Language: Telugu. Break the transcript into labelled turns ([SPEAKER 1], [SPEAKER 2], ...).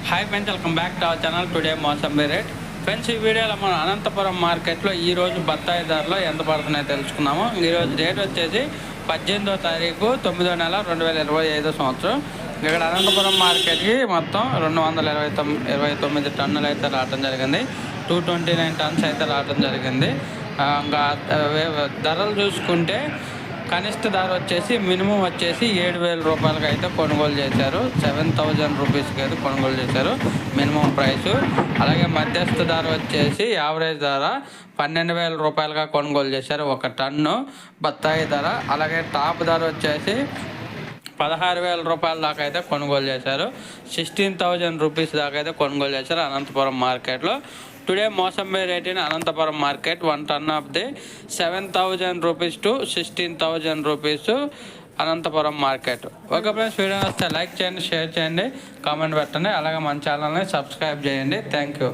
[SPEAKER 1] Hi friends, welcome back to our channel. Today mosambi rate. Friends, ఈ వీడియోలో మనం అనంతపురం మార్కెట్లో ఈరోజు బత్తాయి ధరలు ఎంత పడుతున్నాయో తెలుసుకున్నాము. ఈరోజు డేట్ వచ్చేసి 18వ తారీఖు 9వ నెల 2025 సంవత్సరం. ఇక్కడ అనంతపురం మార్కెట్కి మొత్తం 229 టన్నులు అయితే రావడం జరిగింది. 229 టన్స్ అయితే రావడం జరిగింది. ఇంకా ధరలు చూసుకుంటే కనిష్ట ధర వచ్చేసి మినిమం వచ్చేసి 7,000 రూపాయలకి అయితే కొనుగోలు చేశారు. 7,000 రూపీస్కి అయితే కొనుగోలు చేశారు మినిమం ప్రైసు. అలాగే మధ్యస్థ ధర వచ్చేసి యావరేజ్ ధర 12,000 రూపాయలుగా కొనుగోలు చేశారు ఒక టన్ను బత్తాయి ధర. అలాగే టాప్ ధర వచ్చేసి 16,000 రూపాయల దాకా అయితే కొనుగోలు చేశారు. 16,000 రూపీస్ దాకా అయితే కొనుగోలు చేశారు అనంతపురం మార్కెట్లో. Today mosambi rate in Anantapur market 1 ton of the 7,000 rupees to 16,000 rupees Anantapur market. Okay friends, video వస్తే లైక్ చేయండి, షేర్ చేయండి, కామెంట్ పెట్టండి. అలాగే మన ఛానల్ని సబ్స్క్రైబ్ చేయండి. Thank you.